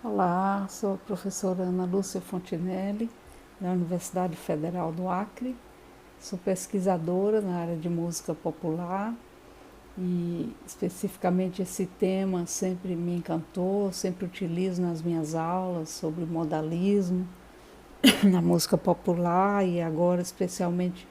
Olá, sou a professora Ana Lúcia Fontinelli, da Universidade Federal do Acre. Sou pesquisadora na área de música popular e especificamente esse tema sempre me encantou, sempre utilizo nas minhas aulas sobre modalismo na música popular e agora especialmente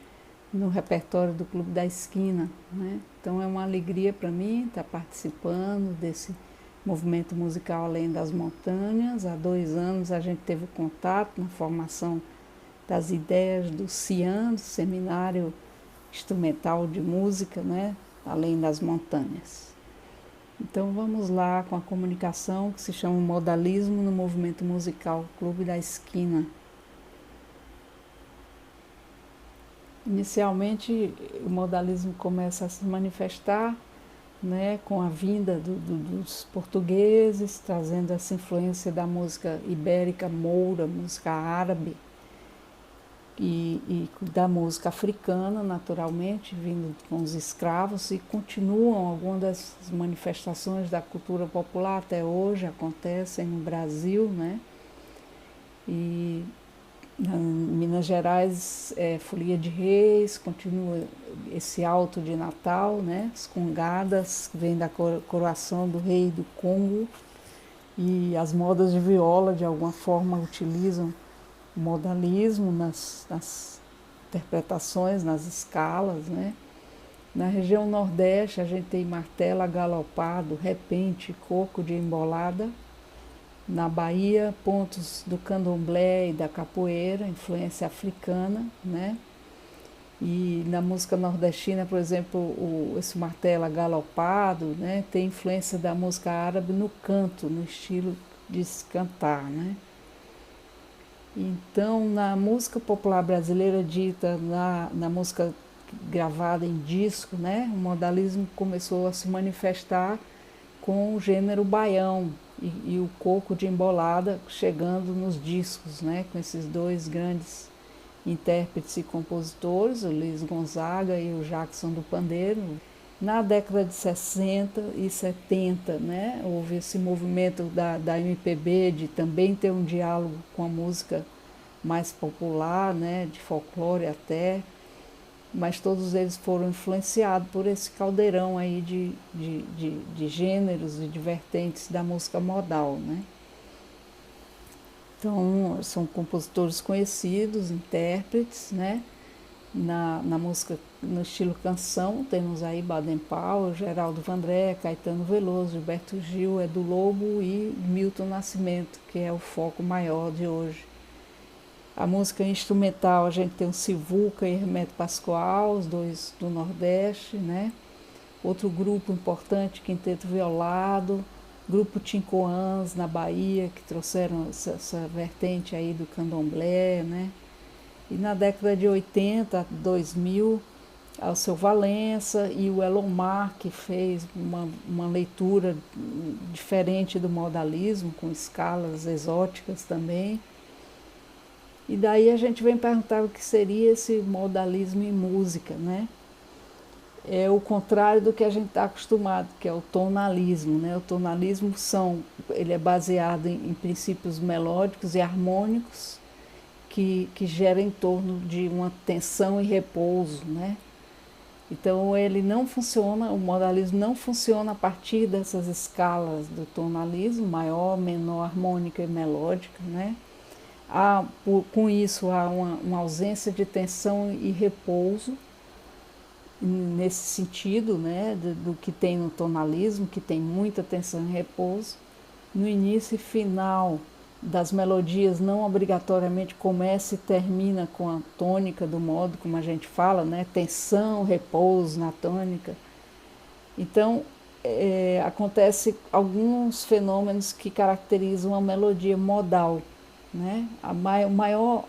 no repertório do Clube da Esquina, né? Então é uma alegria para mim estar participando desse movimento musical Além das Montanhas. Há 2 anos a gente teve contato na formação das ideias do CIAN, do Seminário Instrumental de Música, né? Além das Montanhas. Então vamos lá com a comunicação que se chama Modalismo no Movimento Musical Clube da Esquina. Inicialmente, o modalismo começa a se manifestar, né, com a vinda dos portugueses, trazendo essa influência da música ibérica moura, música árabe, e da música africana, naturalmente, vindo com os escravos, e continuam algumas das manifestações da cultura popular até hoje, acontecem no Brasil, né? E em Minas Gerais, Folia de Reis, continua esse alto de Natal, né? As congadas, vem da coroação do rei do Congo, e as modas de viola, de alguma forma, utilizam o modalismo nas interpretações, nas escalas, né? Na região Nordeste, a gente tem martelo agalopado, repente, coco de embolada. Na Bahia, pontos do candomblé e da capoeira, influência africana, né? E na música nordestina, por exemplo, esse martelo agalopado, né, tem influência da música árabe no canto, no estilo de se cantar, né? Então, na música popular brasileira dita, na música gravada em disco, né, o modalismo começou a se manifestar com o gênero baião e o coco de embolada chegando nos discos, né, com esses dois grandes intérpretes e compositores, o Luiz Gonzaga e o Jackson do Pandeiro. Na década de 60 e 70, né, houve esse movimento da MPB de também ter um diálogo com a música mais popular, né, de folclore até, mas todos eles foram influenciados por esse caldeirão aí de gêneros e de vertentes da música modal, né? Então, são compositores conhecidos, intérpretes, né? Na música, no estilo canção, temos aí Baden Powell, Geraldo Vandré, Caetano Veloso, Gilberto Gil, Edu Lobo e Milton Nascimento, que é o foco maior de hoje. A música instrumental, a gente tem o Sivuca e Hermeto Pascoal, os dois do Nordeste, né? Outro grupo importante, Quinteto Violado, grupo Tincoãs na Bahia, que trouxeram essa vertente aí do candomblé, né? E na década de 80, 2000, Alceu Valença e o Elomar, que fez uma leitura diferente do modalismo, com escalas exóticas também. E daí a gente vem perguntar o que seria esse modalismo em música, né? É o contrário do que a gente está acostumado, que é o tonalismo, né? O tonalismo ele é baseado em princípios melódicos e harmônicos que geram em torno de uma tensão e repouso, né? Então ele não funciona, o modalismo não funciona a partir dessas escalas do tonalismo, maior, menor, harmônica e melódica, né? Com isso há uma ausência de tensão e repouso nesse sentido, né, do que tem no tonalismo, que tem muita tensão e repouso. No início e final das melodias não obrigatoriamente começa e termina com a tônica do modo como a gente fala, né, tensão, repouso na tônica. Então, acontece alguns fenômenos que caracterizam a melodia modal, né? O maior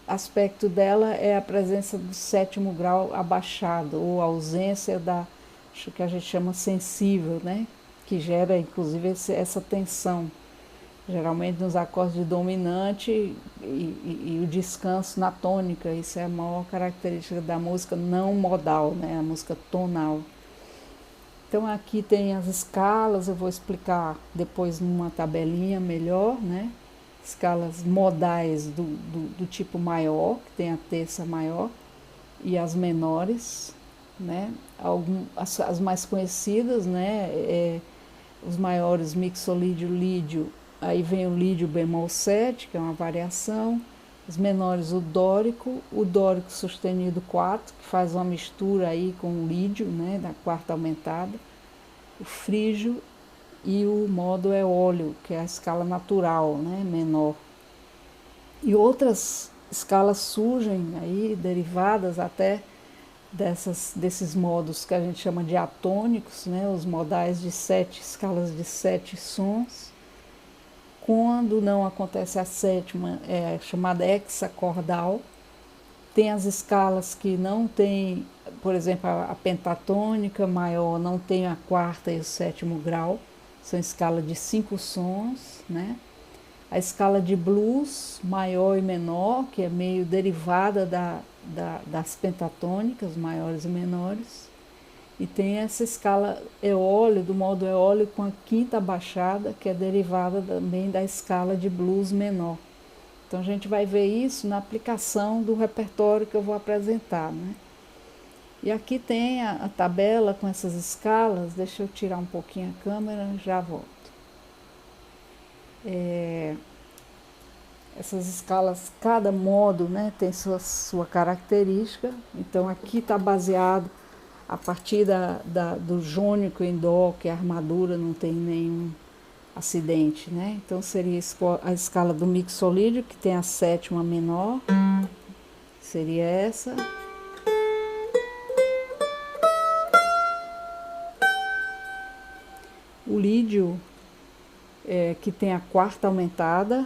aspecto dela é a presença do sétimo grau abaixado, ou a ausência acho que a gente chama sensível, né? Que gera inclusive essa tensão, geralmente nos acordes de dominante e o descanso na tônica. Isso é a maior característica da música não modal, né? A música tonal. Então aqui tem as escalas, eu vou explicar depois numa tabelinha melhor, né? Escalas modais do tipo maior, que tem a terça maior, e as menores, né? As mais conhecidas, né? Os maiores, mixolídio, lídio, aí vem o lídio bemol 7, que é uma variação. Os menores, o dórico sustenido 4, que faz uma mistura aí com o lídio, né, da quarta aumentada, o frígio e o modo eólio, que é a escala natural, né, menor. E outras escalas surgem aí, derivadas até desses modos que a gente chama de atônicos, né, os modais de 7, escalas de 7 sons. Quando não acontece a sétima, é chamada hexacordal. Tem as escalas que não tem, por exemplo, a pentatônica maior não tem a quarta e o sétimo grau, são escalas de 5 sons, né? A escala de blues maior e menor, que é meio derivada das pentatônicas maiores e menores. E tem essa escala eólio, do modo eólio com a quinta baixada, que é derivada também da escala de blues menor. Então a gente vai ver isso na aplicação do repertório que eu vou apresentar, né? E aqui tem a tabela com essas escalas. Deixa eu tirar um pouquinho a câmera, já volto. Essas escalas, cada modo, né, tem sua característica. Então aqui está baseado a partir do jônico em dó, que a armadura não tem nenhum acidente, né? Então seria a escala do mixolídio, que tem a sétima menor, seria essa. O lídio, que tem a quarta aumentada.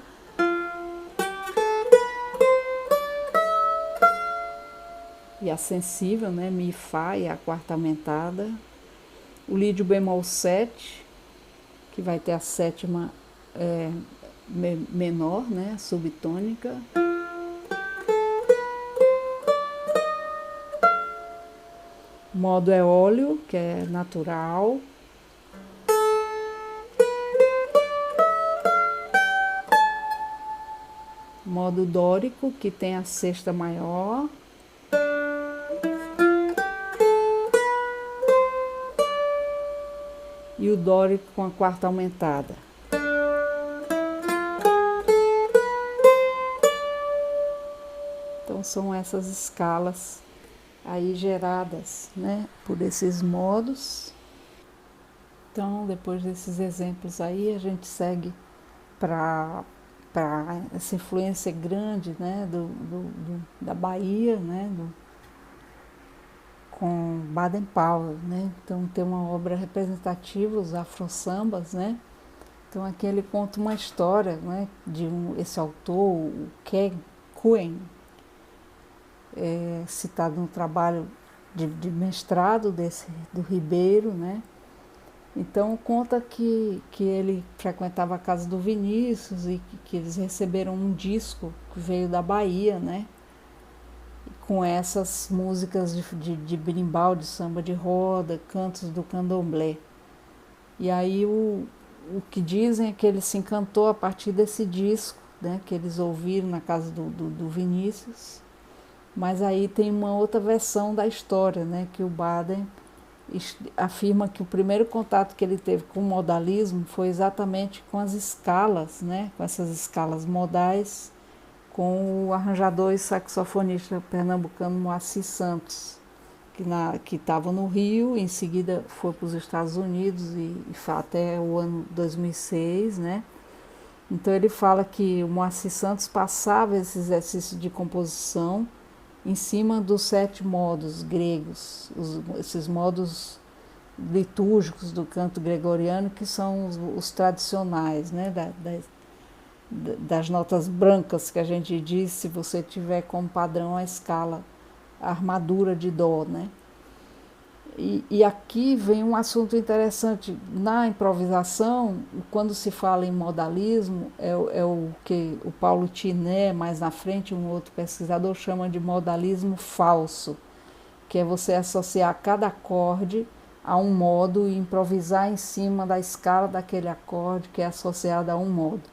E a sensível, né, Mi, Fá, e a quarta aumentada. O lídio bemol 7, que vai ter a sétima menor, né, subtônica. Modo eólio, que é natural. Modo dórico, que tem a sexta maior. E o dórico com a quarta aumentada. Então são essas escalas aí geradas, né, por esses modos. Então, depois desses exemplos aí, a gente segue para essa influência grande, né, da Bahia, né, com Baden-Powell, né? Então tem uma obra representativa, os afro-sambas, né? Então aqui ele conta uma história, né, de esse autor, o Ken Kuen, citado no trabalho de mestrado do Ribeiro, né? Então conta que ele frequentava a casa do Vinícius e que eles receberam um disco que veio da Bahia, né? Com essas músicas de berimbau, de samba de roda, cantos do candomblé. E aí o que dizem é que ele se encantou a partir desse disco, né, que eles ouviram na casa do Vinícius. Mas aí tem uma outra versão da história, né, que o Baden afirma que o primeiro contato que ele teve com o modalismo foi exatamente com as escalas, né, com essas escalas modais, com o arranjador e saxofonista pernambucano Moacir Santos, que estava no Rio, em seguida foi para os Estados Unidos e até o ano 2006, né? Então ele fala que o Moacir Santos passava esse exercício de composição em cima dos 7 modos gregos, esses modos litúrgicos do canto gregoriano, que são os tradicionais, né? Das notas brancas que a gente diz, se você tiver como padrão a escala, a armadura de dó, né? E aqui vem um assunto interessante. Na improvisação, quando se fala em modalismo, é o que o Paulo Tiné, mais na frente, um outro pesquisador, chama de modalismo falso, que é você associar cada acorde a um modo e improvisar em cima da escala daquele acorde que é associado a um modo.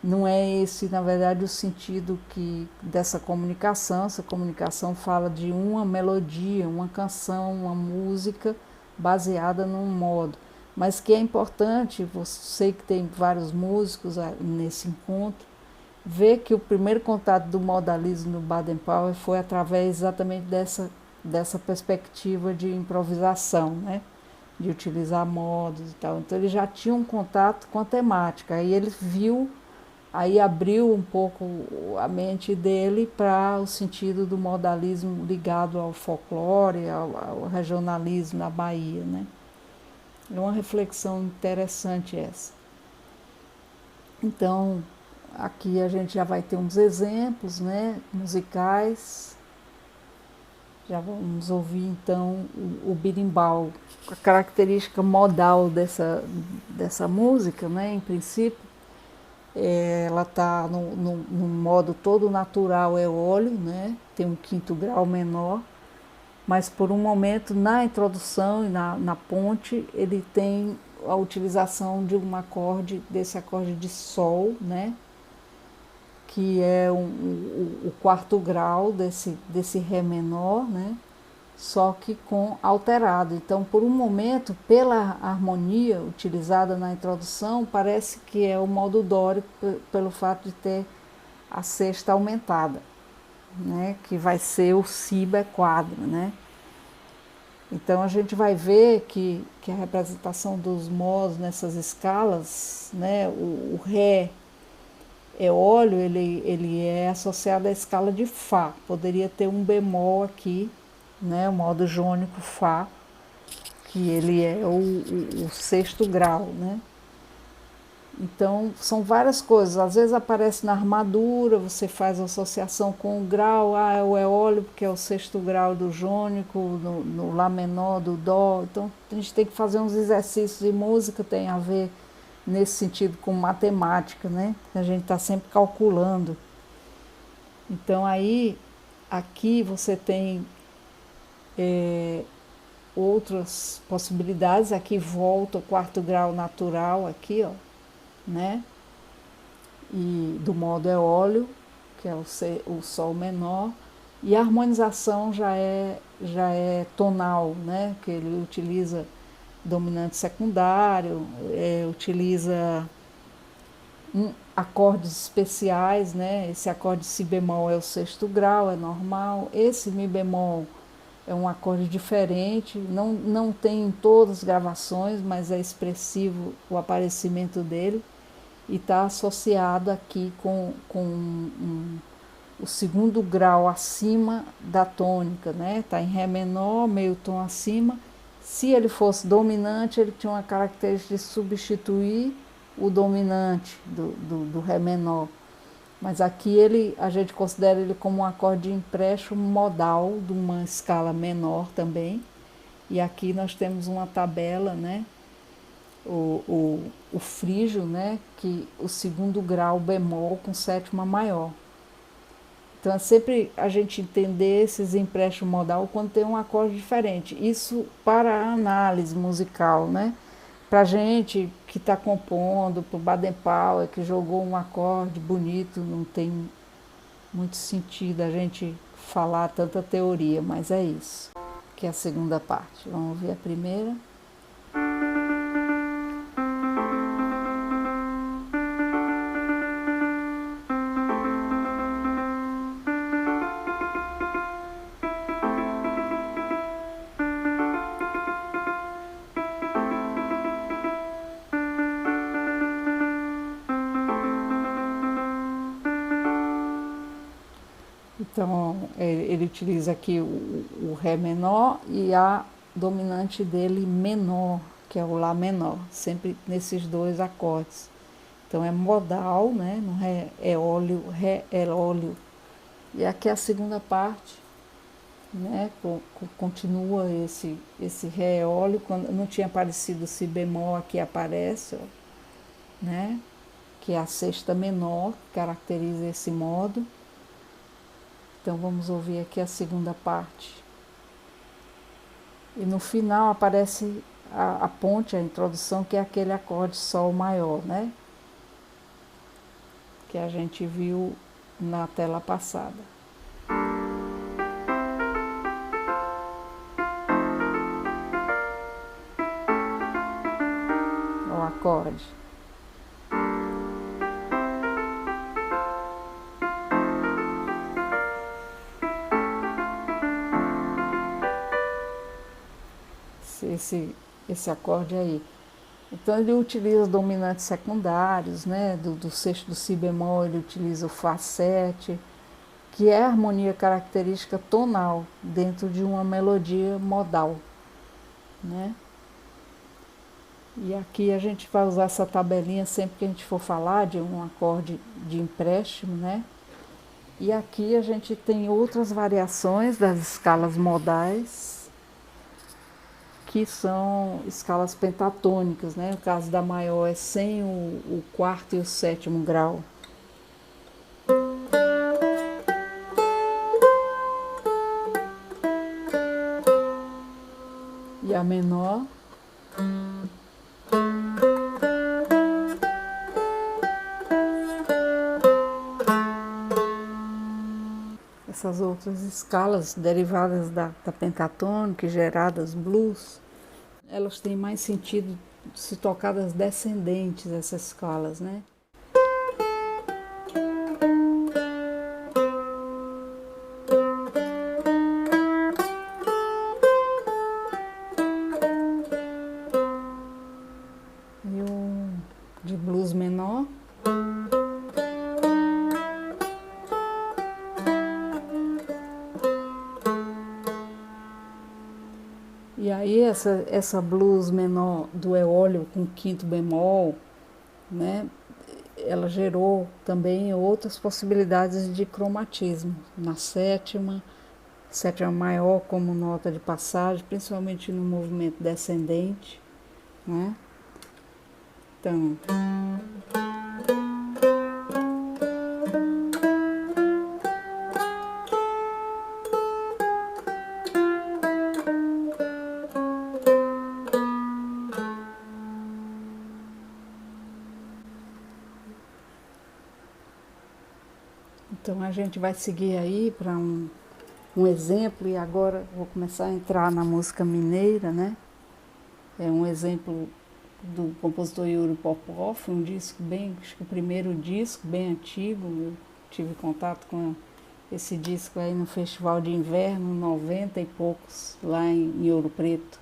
Não é esse, na verdade, o sentido dessa comunicação. Essa comunicação fala de uma melodia, uma canção, uma música baseada num modo. Mas que é importante, sei que tem vários músicos nesse encontro, ver que o primeiro contato do modalismo no Baden-Powell foi através exatamente dessa perspectiva de improvisação, né? De utilizar modos e tal. Então ele já tinha um contato com a temática, aí ele viu, aí abriu um pouco a mente dele para o sentido do modalismo ligado ao folclore, ao regionalismo na Bahia, né? É uma reflexão interessante essa. Então, aqui a gente já vai ter uns exemplos, né, musicais. Já vamos ouvir então o berimbau. A característica modal dessa música, né, em princípio, ela está num modo todo natural eólio, né, tem um quinto grau menor, mas por um momento na introdução e na ponte ele tem a utilização de um acorde, desse acorde de sol, né, que é o quarto grau desse Ré menor, né, só que com alterado. Então, por um momento, pela harmonia utilizada na introdução, parece que é o modo dórico pelo fato de ter a sexta aumentada, né, que vai ser o Si quadro, né. Então a gente vai ver que a representação dos modos nessas escalas, né, o Ré eólio, ele é associado à escala de Fá. Poderia ter um bemol aqui, né, o modo jônico Fá, que ele é o sexto grau, né. Então, são várias coisas. Às vezes aparece na armadura, você faz associação com o grau, é o eólio, porque é o sexto grau do jônico, no Lá menor do Dó. Então, a gente tem que fazer uns exercícios de música, tem a ver nesse sentido com matemática, né? A gente está sempre calculando. Então, aí, aqui você tem outras possibilidades. Aqui volta o quarto grau natural, aqui, ó, né? E do modo eólio, que é o Sol menor, e a harmonização já é tonal, né? Que ele utiliza dominante secundário, utiliza acordes especiais, né? Esse acorde Si bemol é o sexto grau, é normal. Esse Mi bemol é um acorde diferente, não tem em todas as gravações, mas é expressivo o aparecimento dele. E está associado aqui com o segundo grau acima da tônica, né? Está em Ré menor, meio tom acima. Se ele fosse dominante, ele tinha uma característica de substituir o dominante do Ré menor. Mas aqui a gente considera ele como um acorde de empréstimo modal de uma escala menor também. E aqui nós temos uma tabela, né? O frígio, né, que o segundo grau bemol com sétima maior. Então é sempre a gente entender esses empréstimos modal quando tem um acorde diferente. Isso para a análise musical, né? Para a gente que está compondo, para o Baden-Powell, que jogou um acorde bonito, não tem muito sentido a gente falar tanta teoria, mas é isso, que é a segunda parte. Vamos ver a primeira. Então, ele utiliza aqui o Ré menor e a dominante dele menor, que é o Lá menor, sempre nesses dois acordes. Então, é modal, né? No Ré eólio, Ré eólio. E aqui a segunda parte, né? Continua esse Ré eólio. Quando não tinha aparecido o Si bemol, aqui aparece, ó, né? Que é a sexta menor, que caracteriza esse modo. Então vamos ouvir aqui a segunda parte. E no final aparece a ponte, a introdução, que é aquele acorde Sol maior, né? Que a gente viu na tela passada. O acorde. Esse acorde aí. Então ele utiliza dominantes secundários, né? Do sexto do si bemol, ele utiliza o Fá 7, que é a harmonia característica tonal dentro de uma melodia modal, né? E aqui a gente vai usar essa tabelinha sempre que a gente for falar de um acorde de empréstimo, né? E aqui a gente tem outras variações das escalas modais, que são escalas pentatônicas, né? No caso da maior é sem o quarto e o sétimo grau. E a menor. Essas outras escalas derivadas da pentatônica, geradas blues, elas têm mais sentido se tocadas descendentes, essas escalas, né? E o de blues menor. E aí essa blues menor do eólio com quinto bemol, né? Ela gerou também outras possibilidades de cromatismo na sétima maior como nota de passagem, principalmente no movimento descendente, né? Então, a gente vai seguir aí para um exemplo, e agora vou começar a entrar na música mineira, né? É um exemplo do compositor Yuri Popov, um disco bem, acho que o primeiro disco, bem antigo. Eu tive contato com esse disco aí no Festival de Inverno, 90 e poucos, lá em Ouro Preto.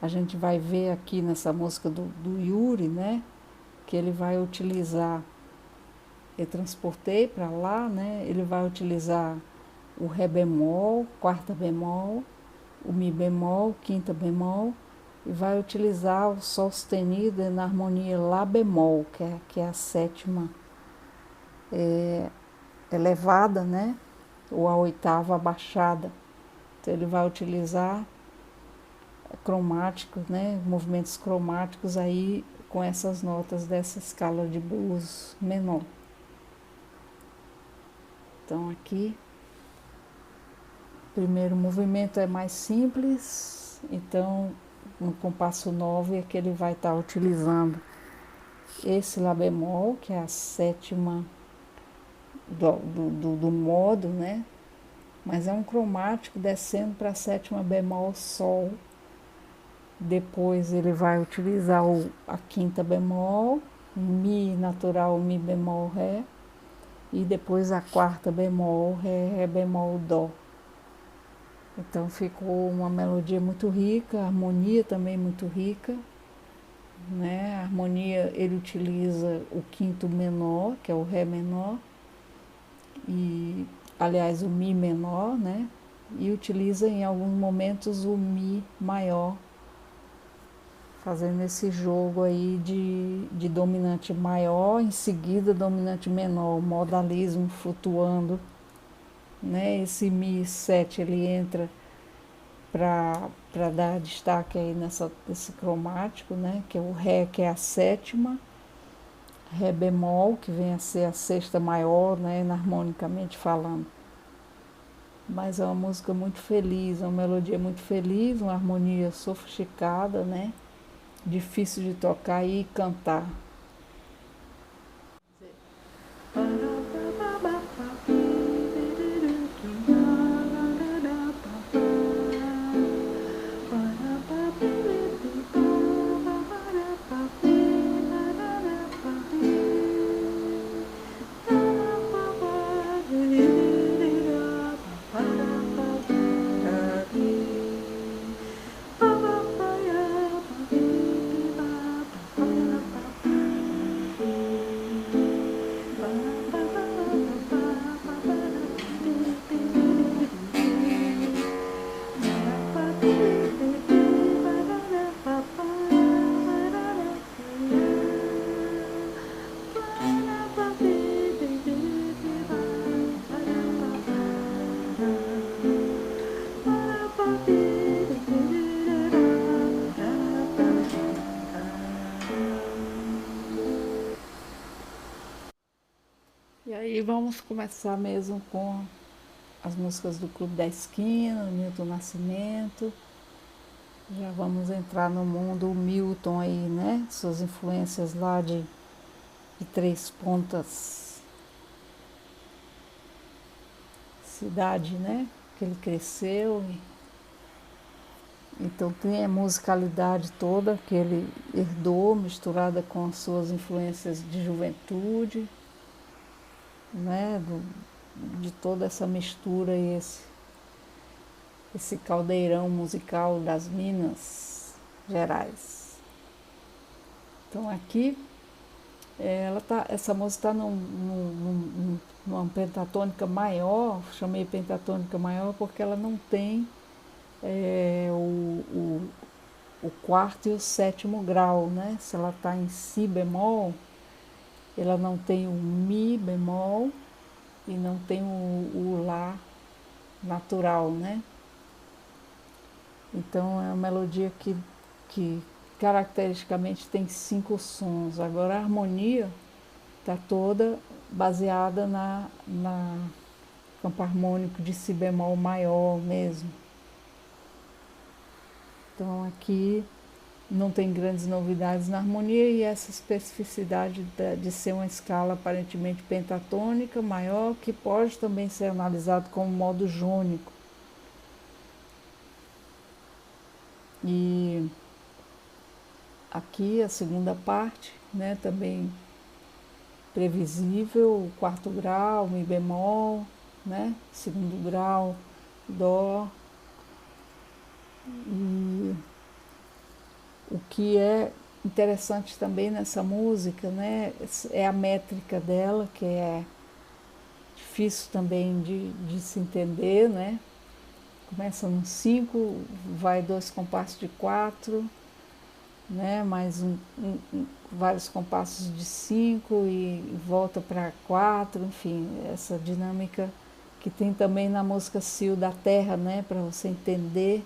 A gente vai ver aqui nessa música do Yuri, né? Que ele vai utilizar, eu transportei para lá, né? Ele vai utilizar o Ré bemol, quarta bemol, o Mi bemol, quinta bemol, e vai utilizar o Sol sustenido na harmonia Lá bemol, que é a sétima elevada, né? Ou a oitava abaixada. Então ele vai utilizar cromáticos, né? Movimentos cromáticos aí com essas notas dessa escala de blues menor. Então aqui o primeiro movimento é mais simples, então no compasso 9 é que ele vai estar utilizando esse Lá bemol, que é a sétima do modo, né? Mas é um cromático descendo para a sétima bemol Sol. Depois ele vai utilizar a quinta bemol, Mi natural, Mi bemol Ré, e depois a quarta bemol, Ré bemol Dó. Então ficou uma melodia muito rica, a harmonia também muito rica, né? A harmonia ele utiliza o quinto menor, que é o Ré menor, e aliás o Mi menor, né? E utiliza em alguns momentos o Mi maior, fazendo esse jogo aí de dominante maior, em seguida dominante menor, modalismo flutuando, né? Esse Mi 7 ele entra para dar destaque aí nesse cromático, né? Que é o Ré, que é a sétima, Ré bemol, que vem a ser a sexta maior, né? Harmonicamente falando. mas é uma música muito feliz, uma melodia muito feliz, uma harmonia sofisticada, né? Difícil de tocar e cantar. E aí vamos começar mesmo com as músicas do Clube da Esquina, Milton Nascimento. Já vamos entrar no mundo Milton aí, né? Suas influências lá de Três Pontas, cidade, né? Que ele cresceu. Então tem a musicalidade toda que ele herdou, misturada com as suas influências de juventude, né? De toda essa mistura e esse caldeirão musical das Minas Gerais. Então aqui essa música está numa pentatônica maior, chamei pentatônica maior porque ela não tem o quarto e o sétimo grau, né? Se ela está em si bemol, ela não tem o mi bemol e não tem o lá natural, né? Então é uma melodia que caracteristicamente tem 5 sons. Agora a harmonia está toda baseada na campo harmônico de si bemol maior mesmo. Então aqui não tem grandes novidades na harmonia e essa especificidade de ser uma escala aparentemente pentatônica maior, que pode também ser analisado como modo jônico. E aqui a segunda parte, né, também previsível, o quarto grau, mi bemol, né, segundo grau, dó. E o que é interessante também nessa música, né, é a métrica dela, que é difícil também de se entender, né? Começa no 5, vai 2 compassos de 4, né? Mais vários compassos de 5 e volta para 4, enfim, essa dinâmica que tem também na música Cio da Terra, né? Para você entender.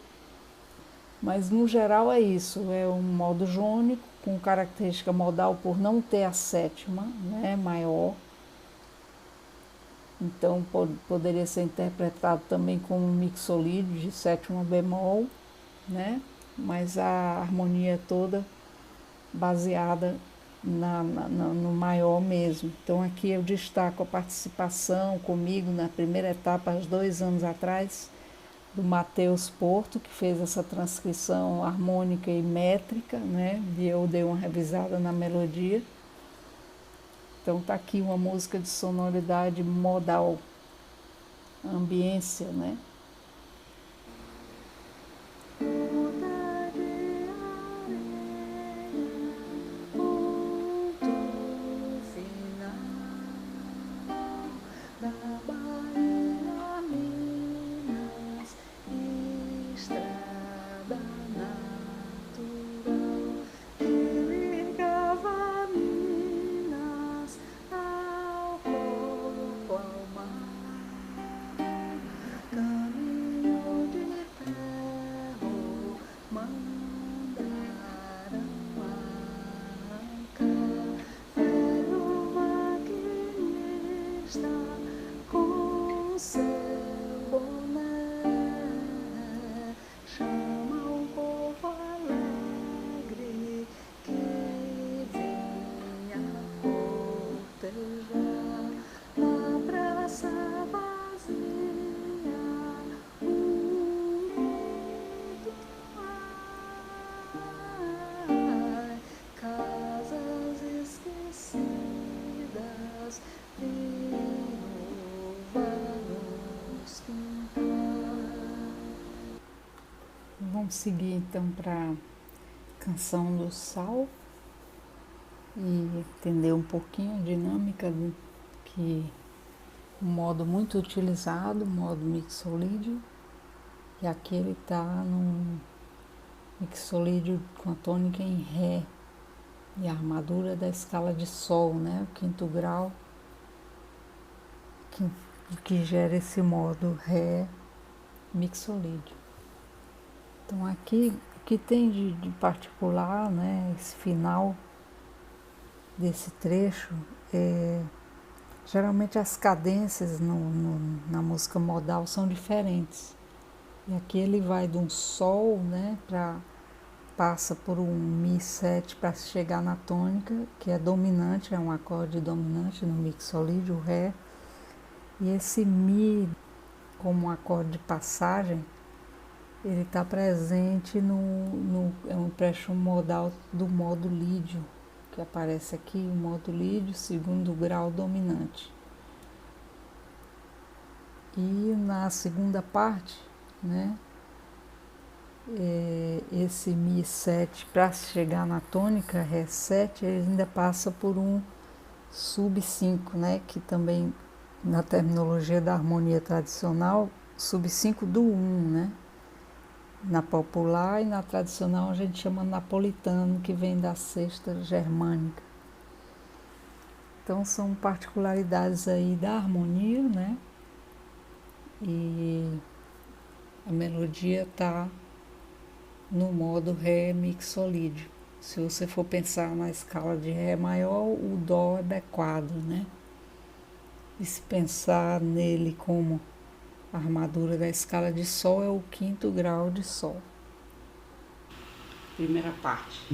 Mas no geral é isso, é um modo jônico, com característica modal por não ter a sétima, né, maior. Então poderia ser interpretado também como um mixolídio de sétima bemol, né? Mas a harmonia toda baseada no maior mesmo. Então aqui eu destaco a participação comigo na primeira etapa, há 2 anos atrás, do Matheus Porto, que fez essa transcrição harmônica e métrica, né? E eu dei uma revisada na melodia. Então tá aqui uma música de sonoridade modal, ambiência, né? praça vazia, o mundo ai, casas esquecidas, vamos cantar. Vamos seguir então para Canção do Sal e entender um pouquinho a dinâmica que um modo muito utilizado, o modo mixolídio, e aqui ele está num mixolídio com a tônica em Ré e a armadura da escala de Sol, né? O quinto grau que gera esse modo Ré mixolídio. Então aqui o que tem de particular, né? Esse final desse trecho geralmente as cadências na música modal são diferentes. E aqui ele vai de um Sol, né, passa por um Mi7 para chegar na tônica, que é dominante, é um acorde dominante no mixolídio, o Ré. E esse Mi, como um acorde de passagem, ele está presente é um empréstimo modal do modo lídio, que aparece aqui, o modo lídio, segundo grau dominante. E na segunda parte, né, esse Mi7 para chegar na tônica Ré7, ele ainda passa por um sub-5, né, que também na terminologia da harmonia tradicional, sub-5 do 1, né? Na popular e na tradicional a gente chama napolitano, que vem da sexta germânica. Então são particularidades aí da harmonia, né? E a melodia está no modo Ré mixolídio. Se você for pensar na escala de Ré maior, o Dó é adequado, né? E se pensar nele como a armadura da escala de Sol, é o quinto grau de Sol. Primeira parte.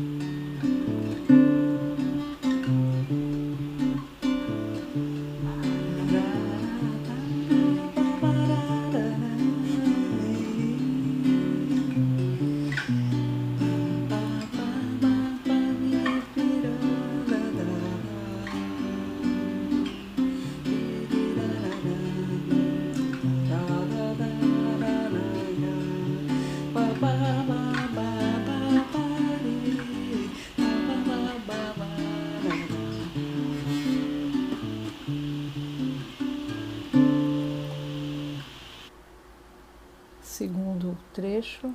Segundo trecho,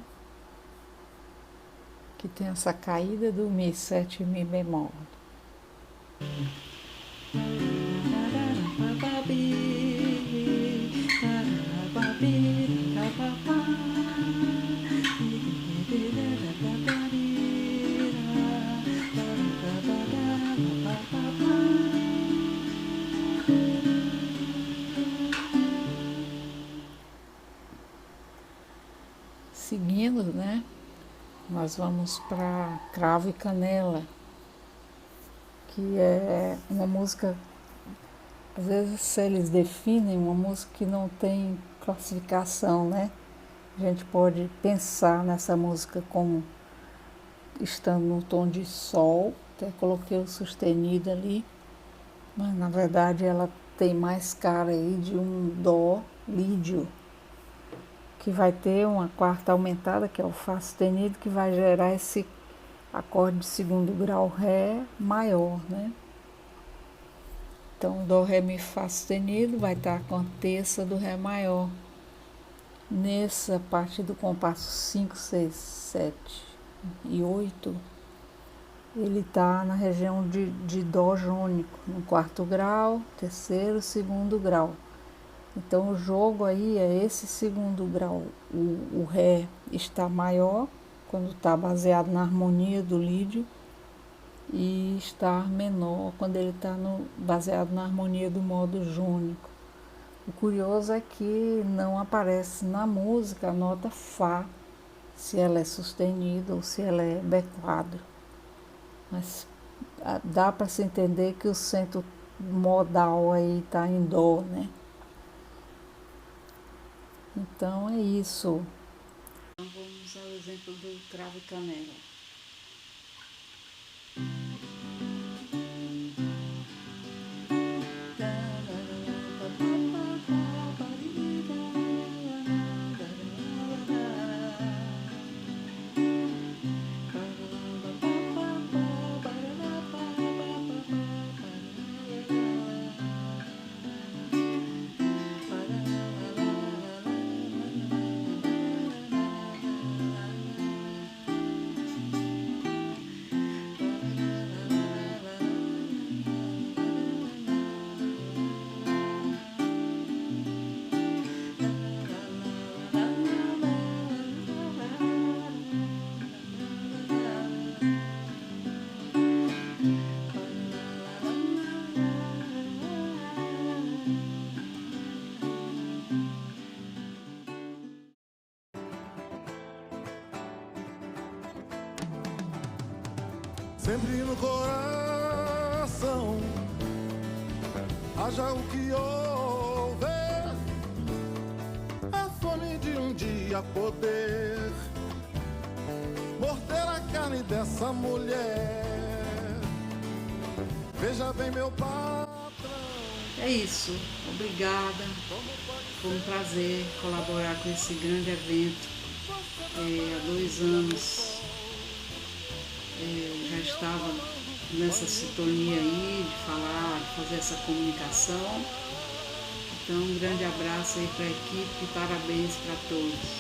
que tem essa caída do Mi7 e Mi bemol. Seguindo, né, nós vamos para Cravo e Canela, que é uma música, às vezes eles definem uma música que não tem classificação, né? A gente pode pensar nessa música como estando no tom de Sol, até coloquei o sustenido ali, mas na verdade ela tem mais cara aí de um Dó lídio, que vai ter uma quarta aumentada, que é o Fá sustenido, que vai gerar esse acorde de segundo grau Ré maior, né? Então, Dó, Ré, Mi, Fá sustenido vai estar com a terça do Ré maior. Nessa parte do compasso 5, 6, 7 e 8, ele está na região de Dó jônico, no quarto grau, terceiro, segundo grau. Então o jogo aí é esse segundo grau, o Ré está maior, quando está baseado na harmonia do lídio, e está menor, quando ele está baseado na harmonia do modo jônico. O curioso é que não aparece na música a nota Fá, se ela é sustenida ou se ela é B4. Mas dá para se entender que o centro modal aí está em Dó, né? Então é isso. Então vamos ao exemplo do cravo e canela. Sempre no coração haja o que houver, a fome de um dia poder morder a carne dessa mulher. Veja bem, meu patrão. É isso. Obrigada. Foi um prazer colaborar com esse grande evento. Há 2 anos já estava nessa sintonia aí de falar, de fazer essa comunicação. Então, um grande abraço aí para a equipe e parabéns para todos.